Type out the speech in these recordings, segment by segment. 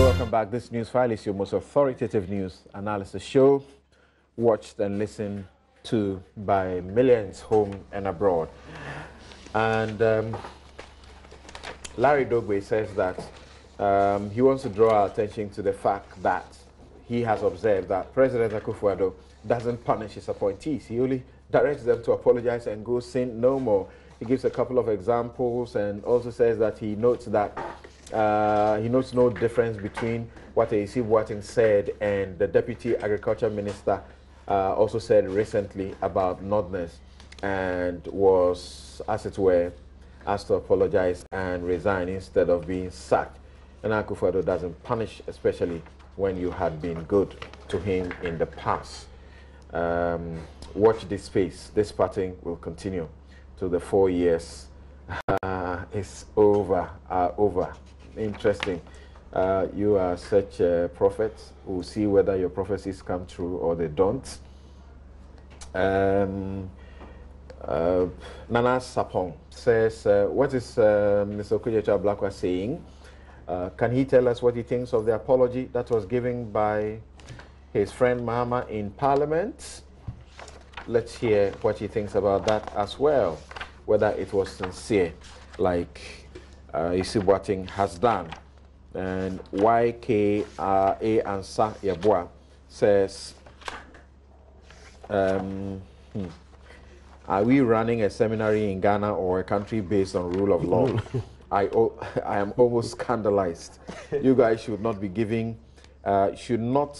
welcome back. This Newsfile is your most authoritative news analysis show, watched and listened to by millions home and abroad. And Larry Dogbe says that he wants to draw our attention to the fact that he has observed that President Akufo-Addo doesn't punish his appointees. He only directs them to apologize and go sin no more. He gives a couple of examples and also says that he notes that he notes no difference between what A.C. Boateng said and the Deputy Agriculture Minister also said recently about Northerners, and was, as it were, asked to apologize and resign instead of being sacked. And Akufo-Addo doesn't punish, especially when you had been good to him in the past. Watch this space. This pattern will continue till the 4 years is over. Interesting. You are such a prophet. We'll see whether your prophecies come true or they don't. Nana Sapong says, what is Mr. Okujecha Blakwa saying? Can he tell us what he thinks of the apology that was given by his friend Mahama in Parliament? Let's hear what he thinks about that as well, whether it was sincere, like A.C. Boateng has done. And YKA Ansa Yabwa says, are we running a seminary in Ghana or a country based on rule of law? I am almost scandalized. You guys should not be giving, should not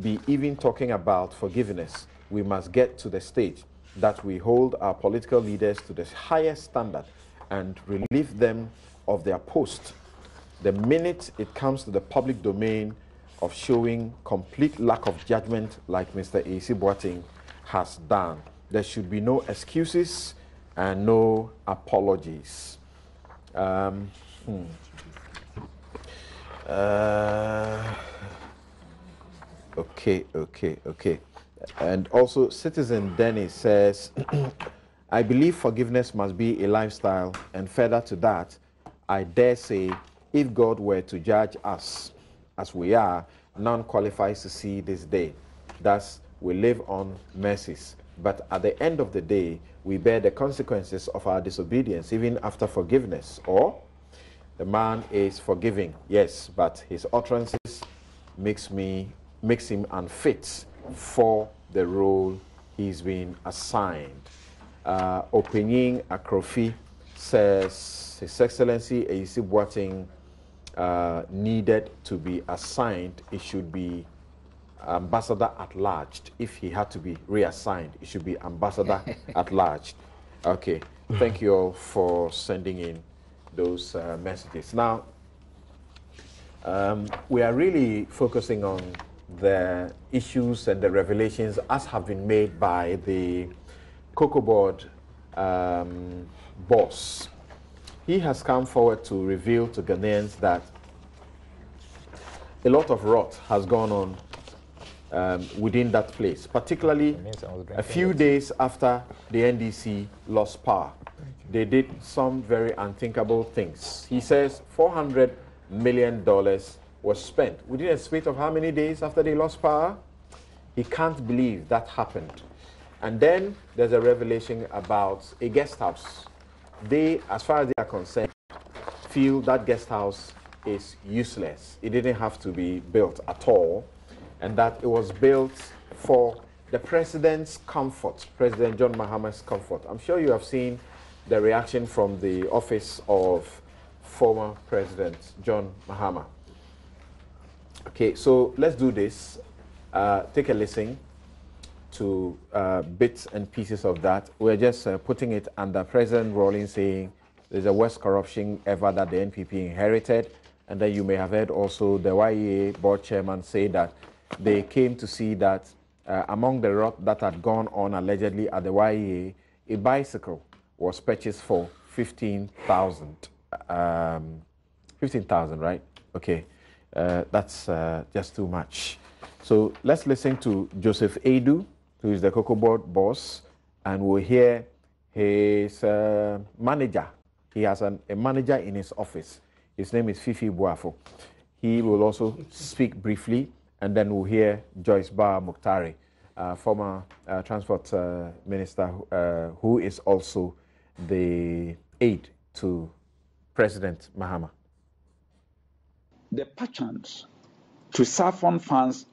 be even talking about forgiveness. We must get to the stage that we hold our political leaders to the highest standard and relieve them of their post. The minute it comes to the public domain of showing complete lack of judgment like Mr. A.C. Boateng has done, there should be no excuses and no apologies. Okay. And also, Citizen Dennis says, I believe forgiveness must be a lifestyle, and further to that, I dare say, if God were to judge us as we are, none qualifies to see this day. Thus, we live on mercies. But at the end of the day, we bear the consequences of our disobedience, even after forgiveness. Or, the man is forgiving, yes, but his utterances makes him unfit for the role he's been assigned. Opening Akrofi says, His Excellency A.C. Boateng needed to be assigned. It should be ambassador at large. If he had to be reassigned, it should be ambassador at large. Okay, thank you all for sending in those messages. Now, we are really focusing on the issues and the revelations as have been made by the COCOBOD boss. He has come forward to reveal to Ghanaians that a lot of rot has gone on within that place, particularly a few days after the NDC lost power. They did some very unthinkable things. He says $400 million was spent within a space of how many days after they lost power? He can't believe that happened. And then there's a revelation about a guest house. They, as far as they are concerned, feel that guest house is useless. It didn't have to be built at all, and that it was built for the president's comfort, President John Mahama's comfort. I'm sure you have seen the reaction from the office of former President John Mahama. Okay, so let's do this. Take a listen to bits and pieces of that. We're just putting it under President Rawlings saying there's the worst corruption ever that the NPP inherited. And then you may have heard also the YEA board chairman say that they came to see that among the rot that had gone on allegedly at the YEA, a bicycle was purchased for 15,000. 15,000, right? Okay, that's just too much. So let's listen to Joseph Edu, who is the COCOBOD boss, and we'll hear his manager. He has a manager in his office. His name is Fifi Boafo. He will also speak briefly, and then we'll hear Joyce Ba Mukhtari, former transport minister, who is also the aide to President Mahama. The pageant to siphon funds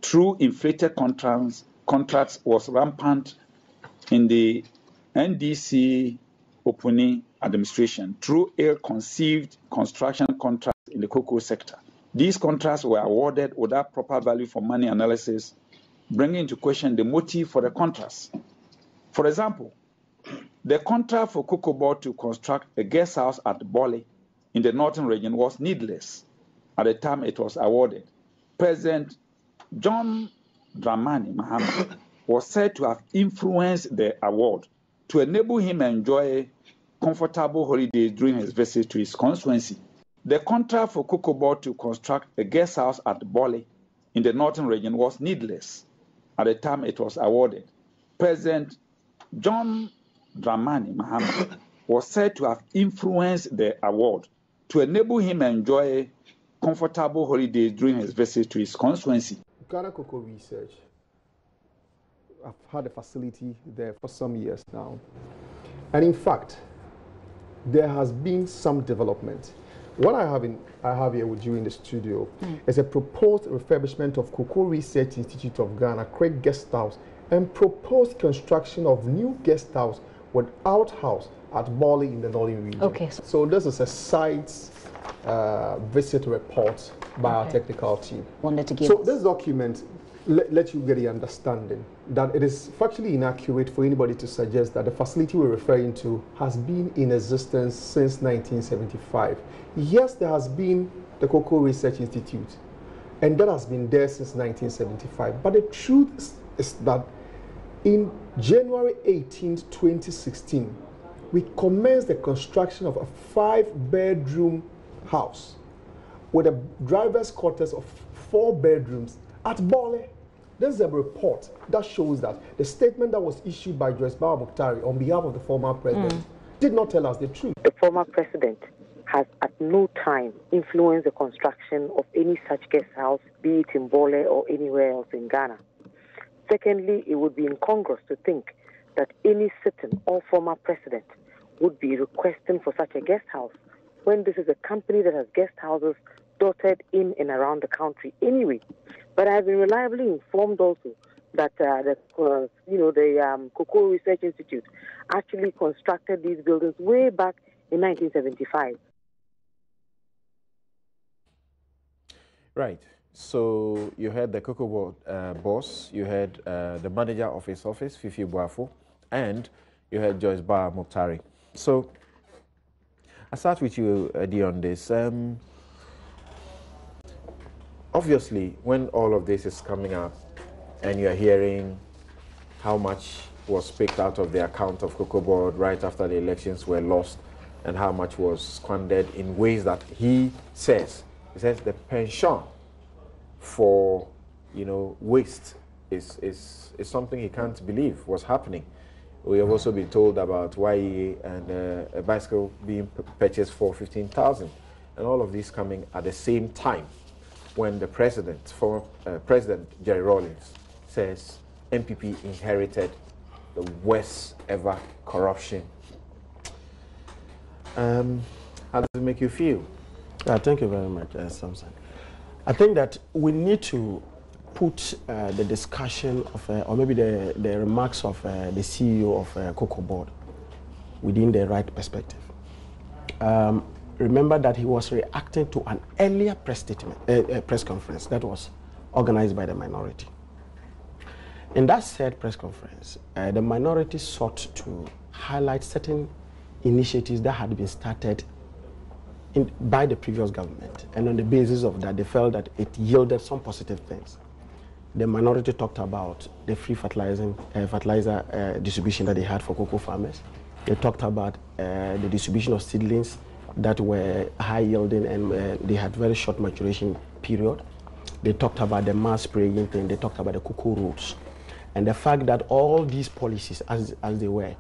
through inflated contracts was rampant in the NDC opening administration through ill-conceived construction contracts in the cocoa sector. These contracts were awarded without proper value for money analysis, bringing into question the motive for the contracts. For example, the contract for COCOBOD to construct a guest house at Bole in the northern region was needless at the time it was awarded. President John Dramani Mahama was said to have influenced the award to enable him to enjoy comfortable holidays during his visit to his constituency. The contract for COCOBOD to construct a guest house at Bole in the northern region was needless at the time it was awarded. President John Dramani Mahama was said to have influenced the award to enable him to enjoy comfortable holidays during his visit to his constituency. Ghana Cocoa Research, I've had a facility there for some years now. And in fact, there has been some development. What I have here with you in the studio is a proposed refurbishment of Cocoa Research Institute of Ghana, Craig Guest House, and proposed construction of new guest house with outhouse at Bole in the northern region. Okay. So this is a site visit report by our technical team. So this document let you get the understanding that it is factually inaccurate for anybody to suggest that the facility we're referring to has been in existence since 1975. Yes, there has been the Cocoa Research Institute, and that has been there since 1975. But the truth is that in January 18, 2016, we commenced the construction of a 5-bedroom house with a driver's quarters of 4 bedrooms at Bole. This is a report that shows that the statement that was issued by Joyce Ba Mukhtari on behalf of the former president did not tell us the truth. The former president has at no time influenced the construction of any such guest house, be it in Bole or anywhere else in Ghana. Secondly, it would be incongruous to think that any sitting or former president would be requesting for such a guest house when this is a company that has guest houses dotted in and around the country anyway. But I have been reliably informed also that the Cocoa Research Institute actually constructed these buildings way back in 1975. Right. So you had the COCOBOD boss, you had the manager of his office, Fifi Boafo, and you had Joyce Ba Mukhtari. So I'll start with you, Eddie, on this. Obviously, when all of this is coming up and you're hearing how much was picked out of the account of COCOBOD right after the elections were lost and how much was squandered in ways that he says the pension for, waste is something he can't believe was happening. We have also been told about YEA and a bicycle being purchased for 15,000, and all of these coming at the same time when the former President Jerry Rawlings says MPP inherited the worst ever corruption. How does it make you feel? Thank you very much, Samson. I think that we need to put the discussion of, or maybe the remarks of the CEO of COCOBOD within the right perspective. Remember that he was reacting to an earlier press conference that was organized by the minority. In that said press conference, the minority sought to highlight certain initiatives that had been started by the previous government, and on the basis of that, they felt that it yielded some positive things. The minority talked about the free fertilizer distribution that they had for cocoa farmers. They talked about the distribution of seedlings that were high yielding and they had very short maturation period. They talked about the mass spraying thing. They talked about the cocoa roads. And the fact that all these policies, as they were,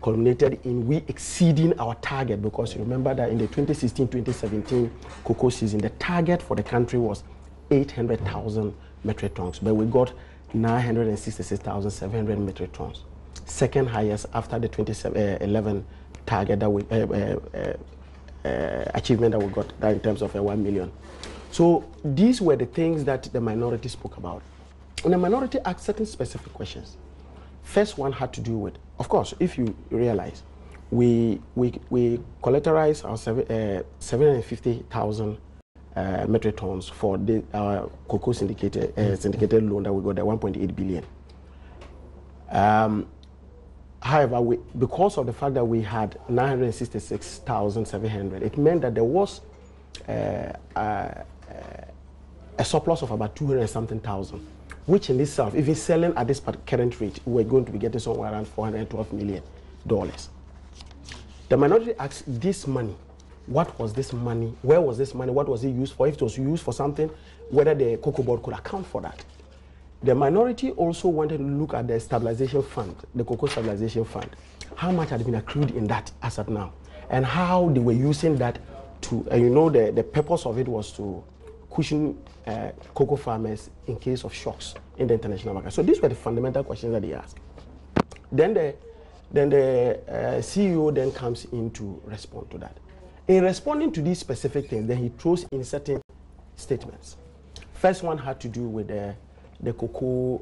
culminated in we exceeding our target, because you remember that in the 2016-2017 cocoa season, the target for the country was 800,000 metric tons, but we got 966,700 metric tons. Second highest after the 2011 target that we achievement that we got that in terms of 1 million. So these were the things that the minority spoke about. And the minority asked certain specific questions. First one had to do with, of course, if you realize, we collateralized our 750,000 metric tons for our cocoa syndicated loan that we got, the 1.8 billion. However, because of the fact that we had 966,700, it meant that there was a surplus of about 200-something thousand, which in itself, if it's selling at this current rate, we're going to be getting somewhere around $412 million. The minority asked, this money, what was this money? Where was this money? What was it used for? If it was used for something, whether the COCOBOD could account for that. The minority also wanted to look at the stabilization fund, the cocoa stabilization fund. How much had been accrued in that as of now, and how they were using that to, the purpose of it was to cushion cocoa farmers in case of shocks in the international market. So these were the fundamental questions that they asked. Then the CEO then comes in to respond to that. In responding to these specific things, then he throws in certain statements. First one had to do with the Cocoa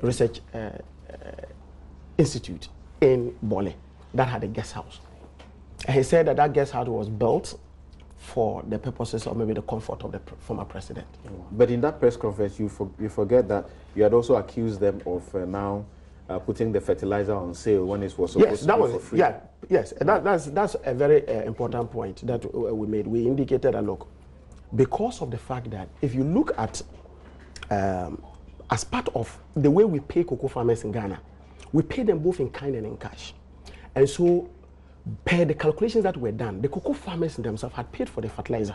Research Institute in Bole that had a guest house. And he said that guest house was built for the purposes of maybe the comfort of the former president. But in that press conference, you forget that you had also accused them of now putting the fertilizer on sale when it was supposed to be for free. Yes, that's a very important point that we made. We indicated that, look, because of the fact that if you look at as part of the way we pay cocoa farmers in Ghana, we pay them both in kind and in cash. And so, per the calculations that were done, the cocoa farmers themselves had paid for the fertilizer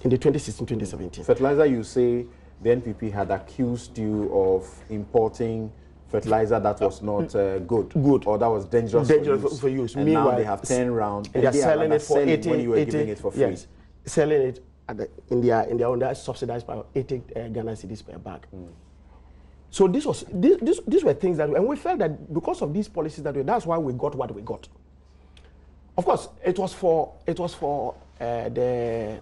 in the 2016-2017. Fertilizer, you say the NPP had accused you of importing fertilizer that was not good, or that was dangerous for use. And meanwhile, now they have turned around and they are selling it for 80 when you were giving it for free. Yes, selling it in their own subsidized by 80 Ghana cedis per bag. So these were things that, and we felt that because of these policies that's why we got what we got. Of course, it was for the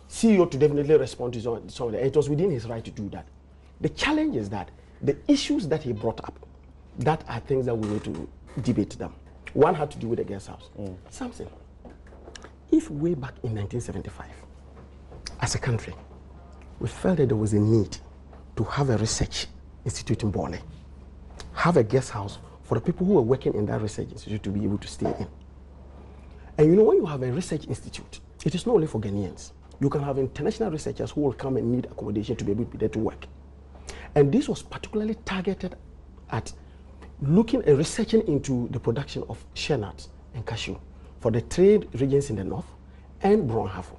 CEO to definitely respond to some of it. It was within his right to do that. The challenge is that the issues that he brought up, that are things that we need to debate them. One had to do with the guest house. Something. If way back in 1975, as a country, we felt that there was a need to have a research institute in Bole, have a guest house for the people who were working in that research institute to be able to stay in. And when you have a research institute, it is not only for Ghanaians. You can have international researchers who will come and need accommodation to be able to be there to work. And this was particularly targeted at researching into the production of shea nuts and cashew for the trade regions in the north and Bronhafo.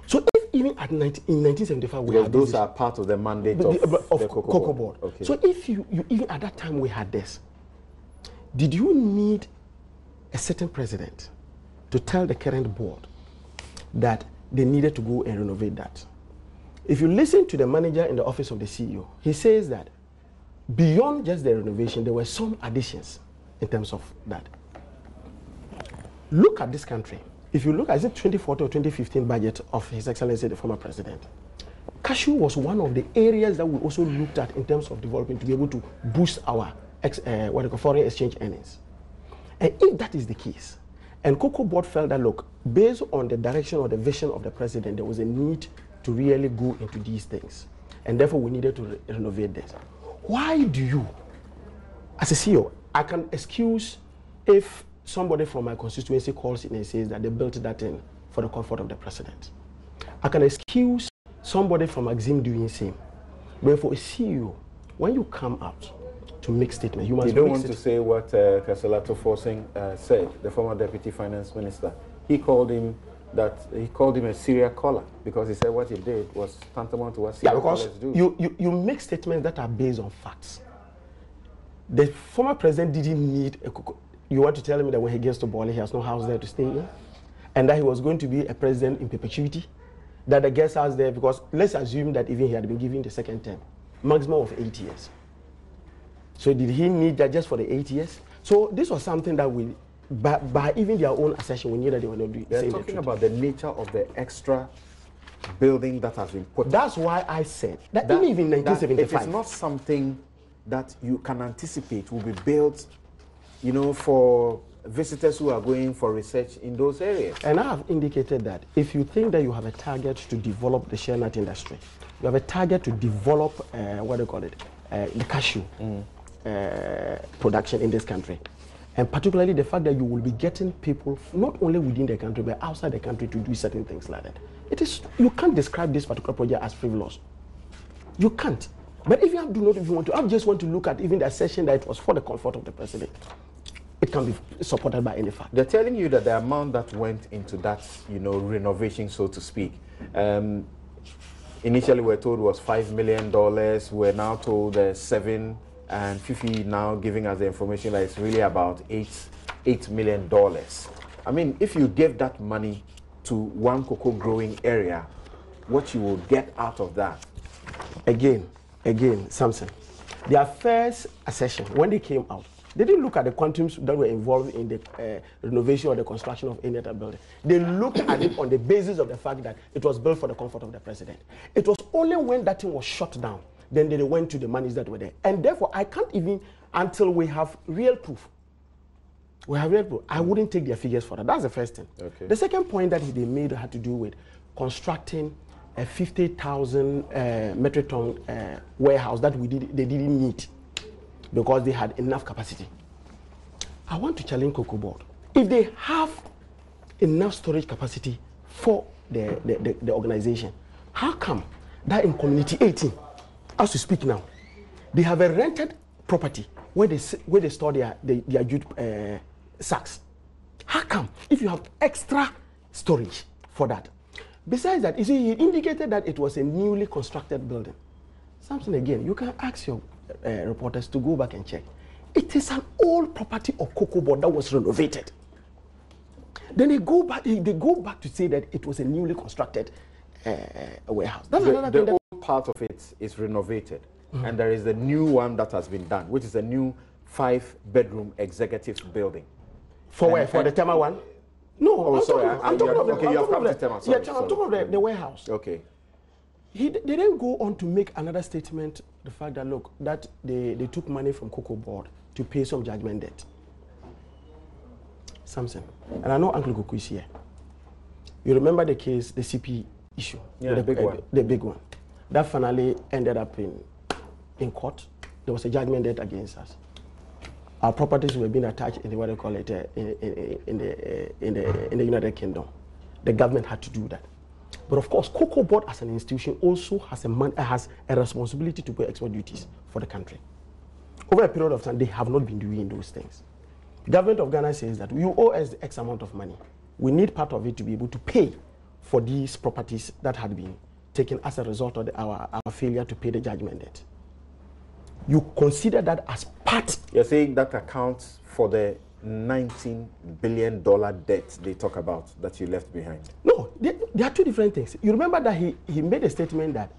So if even in 1975 we had those are part of the mandate of the COCOBOD. Okay. So if you even at that time we had this, did you need a certain president to tell the current board that they needed to go and renovate that? If you listen to the manager in the office of the CEO, he says that beyond just the renovation, there were some additions in terms of that. Look at this country. If you look at the 2014 or 2015 budget of His Excellency, the former president, cashew was one of the areas that we also looked at in terms of development to be able to boost our foreign exchange earnings. And if that is the case, and COCOBOD felt that, look, based on the direction or the vision of the president, there was a need to really go into these things. And therefore, we needed to renovate this. Why do you, as a CEO, I can excuse if somebody from my constituency calls in and says that they built that in for the comfort of the president. I can excuse somebody from Axim doing the same. But for a CEO, when you come out to make statements, you must You don't want to say what Kasalato Forsing said, the former deputy finance minister. He called him a serial caller because he said what he did was tantamount to what serial callers do. You make statements that are based on facts. The former president didn't need a COCO. You want to tell me that when he gets to Bali, he has no house there to stay in? And that he was going to be a president in perpetuity? That the guest house there, because let's assume that even he had been given the second term, maximum of 8 years. So did he need that just for the 8 years? So this was something that we, by even their own assertion, we knew that they were not doing. They're talking about the nature of the extra building that has been put. That's why I said that even in 1975, it is not something that you can anticipate will be built, you know, for visitors who are going for research in those areas. And I have indicated that if you think that you have a target to develop the shell nut industry, you have a target to develop what do you call it, the cashew production in this country, and particularly the fact that you will be getting people not only within the country but outside the country to do certain things like that. It is, you can't describe this particular project as frivolous. You can't. But if you do not even want to, I just want to look at even the assertion that it was for the comfort of the president. It can be supported by any fact. They're telling you that the amount that went into that, you know, renovation, so to speak, initially we're told was $5 million. We're now told $7, and Fifi now giving us the information that it's really about $8 million. I mean, if you gave that money to one cocoa growing area, what you will get out of that? Again, Samson, their first assertion, when they came out, they didn't look at the quantums that were involved in the renovation or the construction of any other building. They looked at it on the basis of the fact that it was built for the comfort of the president. It was only when that thing was shut down, then they went to the monies that were there. And therefore, I can't even, until we have real proof, I wouldn't take their figures for that. That's the first thing. Okay. The second point that they made had to do with constructing a 50,000 metric ton warehouse that they didn't need because they had enough capacity. I want to challenge COCOBOD. If they have enough storage capacity for the organization, how come that in Community 18, as we speak now, they have a rented property where they store their jute sacks? How come if you have extra storage for that? Besides that, you see, he indicated that it was a newly constructed building. Something again, you can ask your reporters to go back and check. It is an old property of COCOBOD that was renovated. Then they go back to say that it was a newly constructed warehouse. That's another thing. The old part of it is renovated, and there is the new one that has been done, which is a new 5-bedroom executive building. For where? For the Tema one? No, I'm talking about the warehouse. Okay. They didn't go on to make another statement, the fact that, look, that they took money from COCOBOD to pay some judgment debt. Samson, and I know Uncle Goku is here. You remember the case, the CP issue? Yeah, the big one. The big one. That finally ended up in court. There was a judgment debt against us. Our properties were being attached in the, what they call it, in the United Kingdom. The government had to do that. But of course, COCOBOD as an institution also has a responsibility to pay export duties for the country. Over a period of time, they have not been doing those things. The government of Ghana says that you owe us X amount of money. We need part of it to be able to pay for these properties that had been taken as a result of our failure to pay the judgment debt. You consider that as part. You're saying that accounts for the $19 billion debt they talk about that you left behind? No, there are two different things. You remember that he made a statement that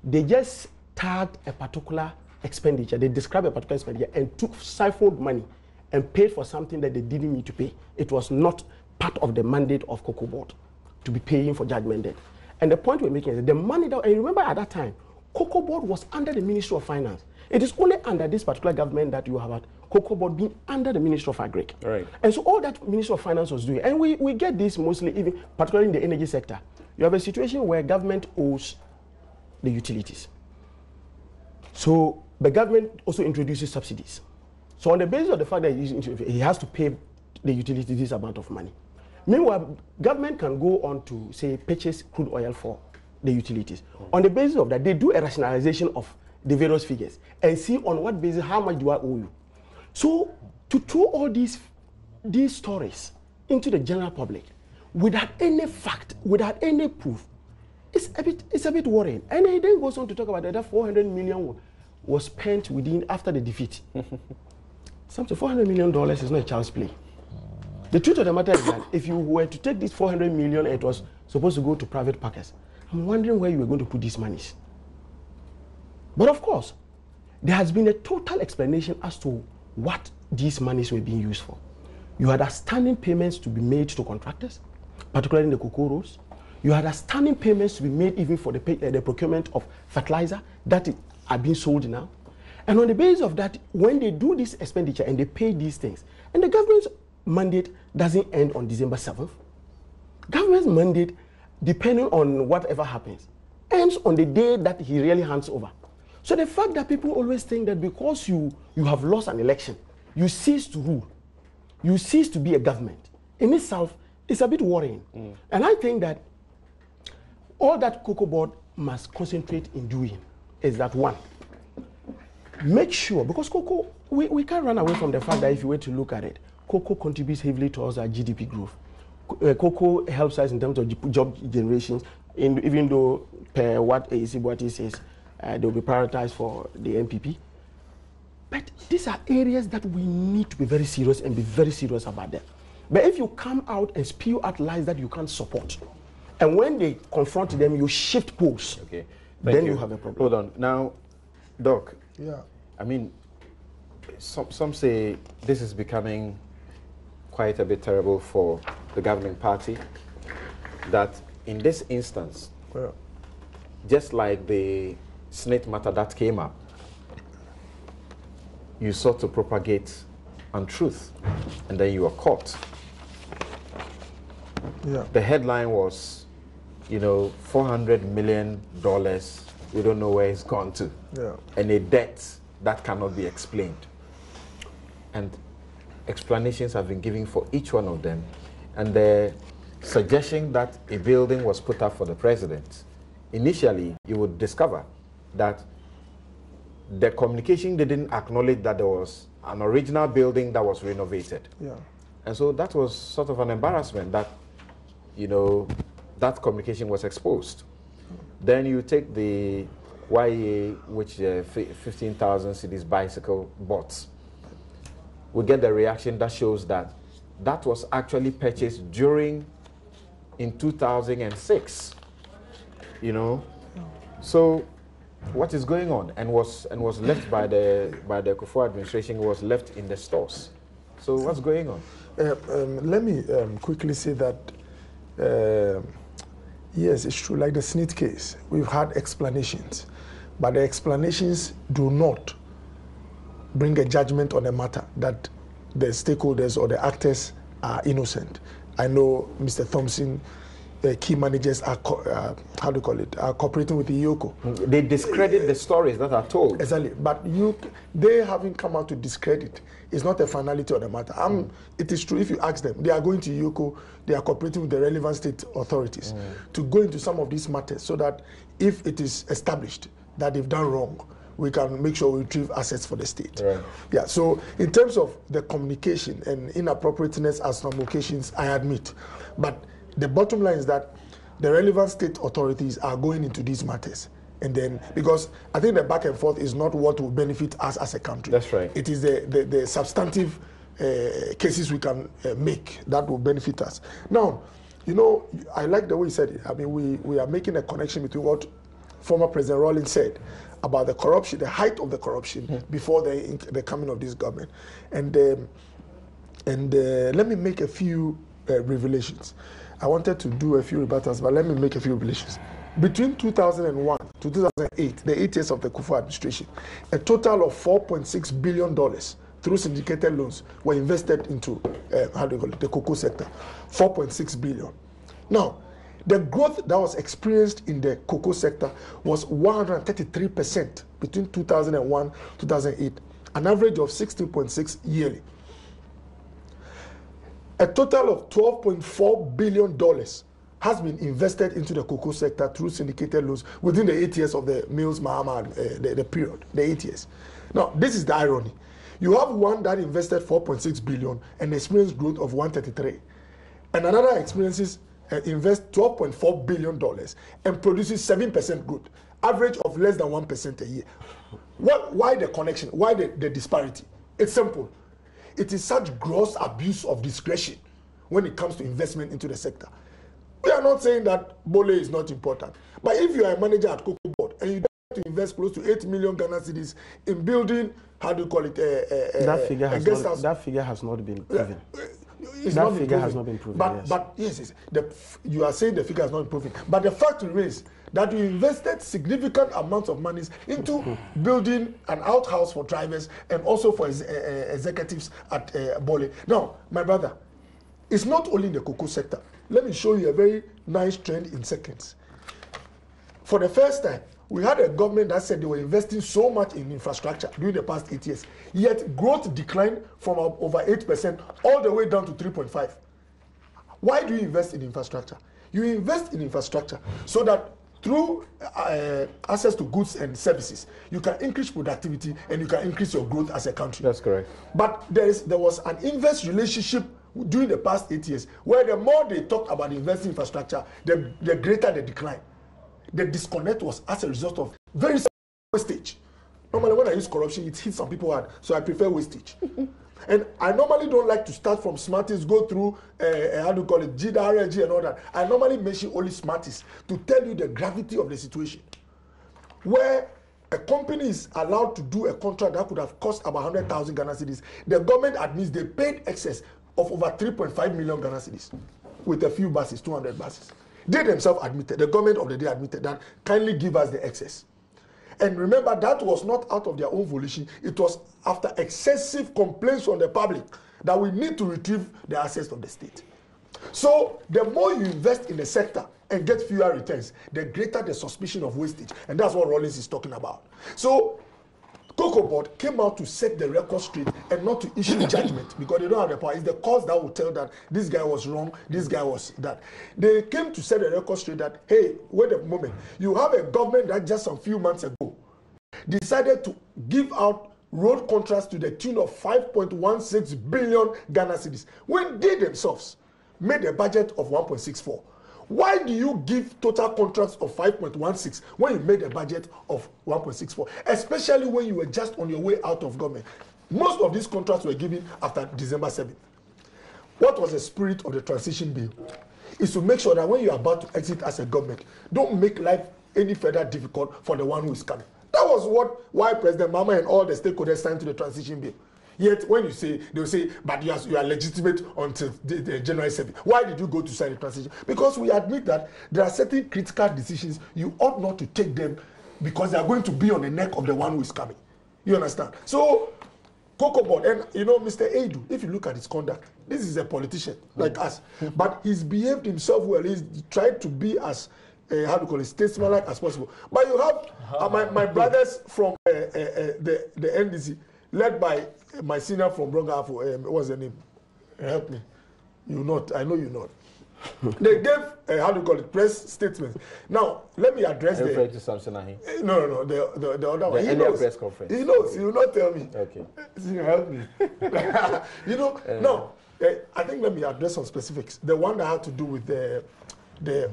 they just tagged a particular expenditure, they described a particular expenditure and siphoned money and paid for something that they didn't need to pay. It was not part of the mandate of COCOBOD to be paying for judgment debt. And the point we're making is that the money that, and remember at that time, COCOBOD was under the Ministry of Finance. It is only under this particular government that you have had COCOBOD being under the Ministry of Agric. Right. And so all that Ministry of Finance was doing, and we get this mostly, even particularly in the energy sector, you have a situation where government owes the utilities. So the government also introduces subsidies. So on the basis of the fact that he has to pay the utilities this amount of money. Meanwhile, government can go on to, say, purchase crude oil for the utilities. On the basis of that, they do a rationalization of the various figures and see on what basis, how much do I owe you. So to throw all these stories into the general public without any fact, without any proof, it's a bit worrying. And he then goes on to talk about that 400 million was spent after the defeat. Something $400 million is not a child's play. The truth of the matter is that if you were to take this $400 million, it was supposed to go to private parkers. I'm wondering where you were going to put these monies. But of course, there has been a total explanation as to what these monies were being used for. You had outstanding payments to be made to contractors, particularly in the cocoa rows. You had outstanding payments to be made even for the procurement of fertilizer that are being sold now. And on the basis of that, when they do this expenditure and they pay these things, and the government's mandate doesn't end on December 7th. Government's mandate, depending on whatever happens, ends on the day that he really hands over. So the fact that people always think that because you have lost an election, you cease to rule, you cease to be a government, in itself is a bit worrying. And I think that all that COCOBOD must concentrate in doing is that, one, make sure, because cocoa, we can't run away from the fact that if you were to look at it, cocoa contributes heavily towards our GDP growth. Cocoa helps us in terms of job generations, even though per what AEC says, they will be prioritized for the NPP. But these are areas that we need to be very serious and be very serious about them. But if you come out and spew out lies that you can't support, and when they confront them, you shift poles, okay, then you have a problem. Hold on. Now, Doc, yeah, I mean, some say this is becoming quite a bit terrible for the governing party, that in this instance, just like the snake matter that came up, you sought to propagate untruth, and then you were caught. Yeah. The headline was, you know, $400 million, we don't know where it's gone to, and a debt that cannot be explained. And explanations have been given for each one of them, and the suggestion that a building was put up for the president, initially you would discover that the communication didn't acknowledge that there was an original building that was renovated. Yeah. And so that was sort of an embarrassment that, you know, that communication was exposed. Then you take the YEA, which 15,000 cedis bicycle bought. We get the reaction that shows that that was actually purchased in 2006, you know. So what is going on, and was left by the Kufuor administration, was left in the stores. So what's going on? Let me quickly say that yes, it's true. Like the Smith case, we've had explanations, but the explanations do not bring a judgment on the matter that the stakeholders or the actors are innocent. I know Mr. Thompson, key managers are, how do you call it, are cooperating with the IOCO. They discredit the stories that are told. Exactly, but they haven't come out to discredit. It's not a finality of the matter. It is true, if you ask them, they are going to IOCO, they are cooperating with the relevant state authorities to go into some of these matters so that if it is established that they've done wrong, we can make sure we retrieve assets for the state. Right. Yeah, so in terms of the communication and inappropriateness at some occasions, I admit. But the bottom line is that the relevant state authorities are going into these matters. And then, because I think the back and forth is not what will benefit us as a country. That's right. It is the substantive cases we can make that will benefit us. Now, you know, I like the way you said it. I mean, we are making a connection between what former President Rawlings said about the corruption, the height of the corruption before the coming of this government. And let me make a few revelations. I wanted to do a few rebuttals, but let me make a few revelations. Between 2001 to 2008, the 8 years of the Kufuor administration, a total of $4.6 billion through syndicated loans were invested into, how do you call it, the cocoa sector, 4.6 billion. Now, the growth that was experienced in the cocoa sector was 133% between 2001 to 2008, an average of 16.6 yearly. A total of $12.4 billion has been invested into the cocoa sector through syndicated loans within the 8 years of the Mills Mahama, the period, the 8 years. Now, this is the irony. You have one that invested 4.6 billion and experienced growth of 133, and another experiences invest $12.4 billion and produces 7% growth, average of less than 1% a year. Why the connection? Why the disparity? It's simple. it is such gross abuse of discretion when it comes to investment into the sector. We are not saying that Bole is not important, but if you are a manager at COCOBOD and you to invest close to 8 million Ghana cedis in building, how do you call it, that figure has not been proven. That figure has not been proven. But yes, you are saying the figure has not been proven. But the fact remains that you invested significant amounts of money into building an outhouse for drivers and also for executives at Bole. Now, my brother, it's not only in the cocoa sector. Let me show you a very nice trend in seconds. For the first time, we had a government that said they were investing so much in infrastructure during the past 8 years, yet growth declined from over 8% all the way down to 3.5%. Why do you invest in infrastructure? You invest in infrastructure so that through access to goods and services, you can increase productivity and you can increase your growth as a country. That's correct. But there was an inverse relationship during the past 8 years, where the more they talked about investing in infrastructure, the greater the decline. The disconnect was as a result of very wastage. Normally, when I use corruption, it hits some people hard, so I prefer wastage. And I normally don't like to start from Smarties, go through, how do you call it, GDRG and all that. I normally mention only Smarties to tell you the gravity of the situation. Where a company is allowed to do a contract that could have cost about 100,000 Ghana cedis, the government admits they paid excess of over 3.5 million Ghana cedis with a few buses, 200 buses. They themselves admitted, the government of the day admitted that, kindly give us the excess. And remember, that was not out of their own volition. It was after excessive complaints from the public that we need to retrieve the assets of the state. So the more you invest in the sector and get fewer returns, the greater the suspicion of wastage. And that's what Rawlings is talking about. So COCOBOD came out to set the record straight and not to issue judgment, because they don't have the power. It's the courts that will tell that this guy was wrong, this guy was that. They came to set the record straight that, hey, wait a moment. You have a government that just a few months ago decided to give out road contracts to the tune of 5.16 billion Ghana cedis, when they themselves made a budget of 1.64. Why do you give total contracts of 5.16 when you made a budget of 1.64? Especially when you were just on your way out of government. Most of these contracts were given after December 7th. What was the spirit of the transition bill? Is to make sure that when you are about to exit as a government, don't make life any further difficult for the one who is coming. That was why President Mahama and all the stakeholders signed to the transition bill. Yet when you say, they will say, but you are legitimate until the January 7th. Why did you go to sign the transition? Because we admit that there are certain critical decisions you ought not to take them because they are going to be on the neck of the one who is coming. You understand? So, COCOBOD, and you know, Mr. Edu, if you look at his conduct, this is a politician like us, but he's behaved himself well. He's tried to be as how do you call it, statesmanlike as possible. But you have my brothers from the NDC, led by my senior from Brongafo, what's the name? Help me. You not, I know you not. They gave, how do you call it, press statements. Now, let me address the... referring to Samson Ahi? No, the other one. The earlier press conference. He knows, he will not tell me. Okay. You help me. You know, no, I think let me address some specifics. The one that had to do with the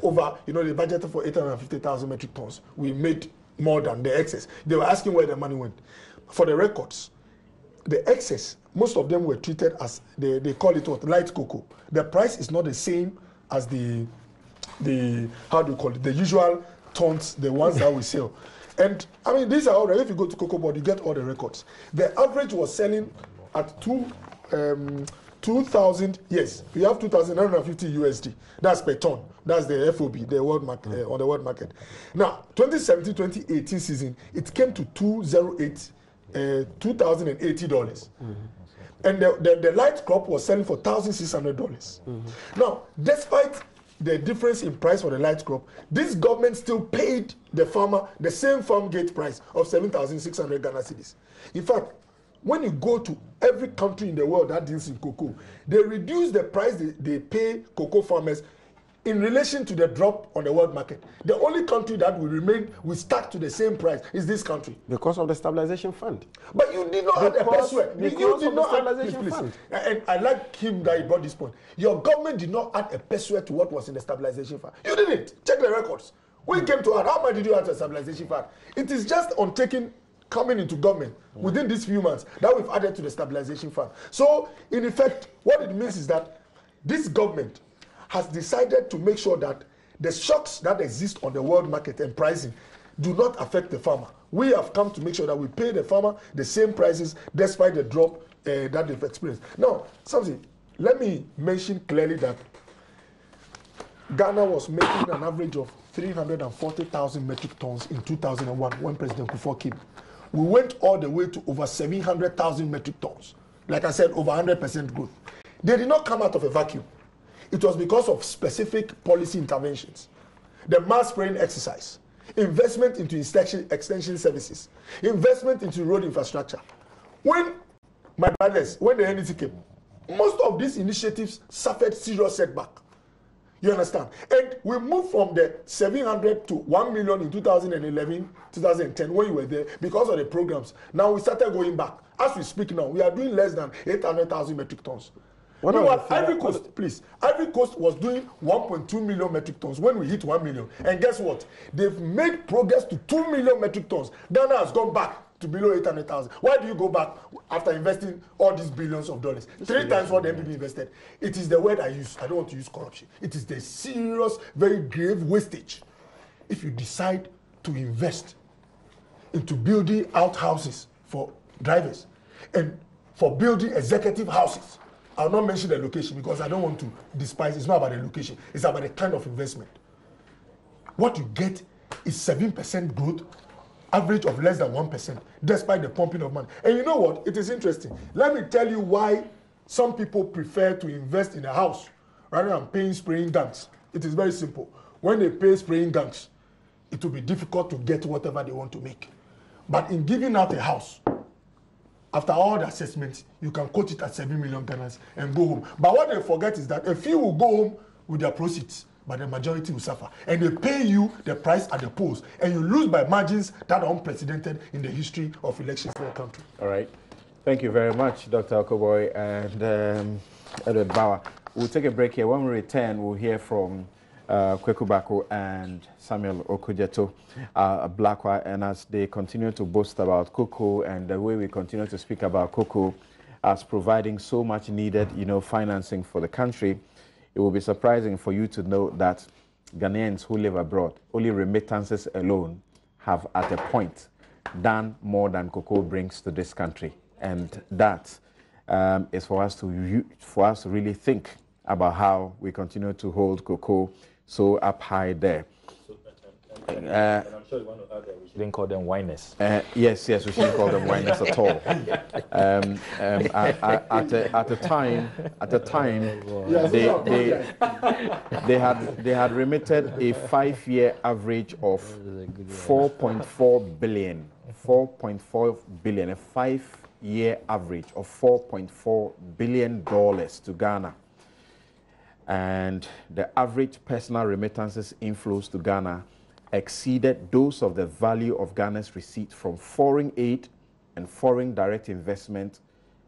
over, you know, the budget for 850,000 metric tons. We made more than the excess. They were asking where the money went. For the records, the excess, most of them were treated as, they call it what, light cocoa. The price is not the same as the how do you call it, the usual tons, the ones that we sell. And I mean, these are all, if you go to COCOBOD, you get all the records. The average was selling at 2,000, yes, we have 2,950 USD. That's per ton. That's the FOB, the world market, on the world market. Now, 2017-2018 season, it came to $2,080. And the light crop was selling for $1,600. Now, despite the difference in price for the light crop, this government still paid the farmer the same farm gate price of 7,600 Ghana cedis. In fact, when you go to every country in the world that deals in cocoa, they reduce the price they pay cocoa farmers in relation to the drop on the world market. The only country that will stuck to the same price is this country. Because of the stabilization fund. But you did not add a peso. You did not add, please. And I like him that he brought this point. Your government did not add a peso to what was in the stabilization fund. You didn't. Check the records. When it came to add, how much did you add to the stabilization fund? It is just on taking coming into government within these few months that we've added to the stabilization fund. So, in effect, what it means is that this government has decided to make sure that the shocks that exist on the world market and pricing do not affect the farmer. We have come to make sure that we pay the farmer the same prices despite the drop that they've experienced. Now, something, let me mention clearly that Ghana was making an average of 340,000 metric tons in 2001 when President Kufuor came. We went all the way to over 700,000 metric tons. Like I said, over 100% growth. They did not come out of a vacuum. It was because of specific policy interventions. The mass spraying exercise, investment into extension services, investment into road infrastructure. When my brothers, when the NDC came, most of these initiatives suffered serious setback. You understand? And we moved from the 700 to 1 million in 2011, 2010, when you were there, because of the programs. Now we started going back. As we speak now, we are doing less than 800,000 metric tons. Ivory Coast, please. Ivory Coast was doing 1.2 million metric tons when we hit 1 million. And guess what? They've made progress to 2 million metric tons. Ghana has gone back to below 800,000. Why do you go back after investing all these billions of dollars? 3 times what the MPP invested. It is the word I use. I don't want to use corruption. It is the serious, very grave wastage. If you decide to invest into building outhouses for drivers and for building executive houses, I'll not mention the location because I don't want to despise. It's not about the location. It's about the kind of investment. What you get is 7% growth, average of less than 1%, despite the pumping of money. And you know what? It is interesting. Let me tell you why some people prefer to invest in a house rather than paying spraying gangs. It is very simple. When they pay spraying gangs, it will be difficult to get whatever they want to make. But in giving out a house, after all the assessments, you can quote it at 7 million Ghanaians and go home. But what they forget is that a few will go home with their proceeds, but the majority will suffer. And they pay you the price at the polls, and you lose by margins that are unprecedented in the history of elections in the country. All right. Thank you very much, Dr. Okoboy and Edward Bauer. We'll take a break here. When we return, we'll hear from Kweku Bako and Samuel Okujeto, Blakwa, and as they continue to boast about cocoa and the way we continue to speak about cocoa as providing so much needed, financing for the country, it will be surprising for you to know that Ghanaians who live abroad, only remittances alone have at a point done more than cocoa brings to this country. And that is for us to really think about how we continue to hold cocoa so up high there. And I'm sure you want to add that we shouldn't call them whiners. Yes, we shouldn't call them whiners at all. At the time, they had remitted a 5-year average of 4.4 billion. 4.4 billion, a 5-year average of $4.4 billion to Ghana. And the average personal remittances inflows to Ghana exceeded those of the value of Ghana's receipts from foreign aid and foreign direct investment.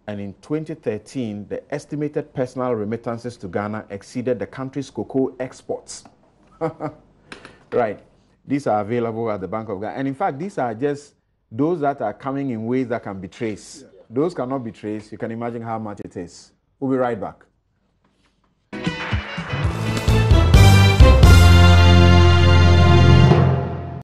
And in 2013, the estimated personal remittances to Ghana exceeded the country's cocoa exports. Right. These are available at the Bank of Ghana. And in fact, these are just those that are coming in ways that can be traced. Yeah. Those cannot be traced. You can imagine how much it is. We'll be right back.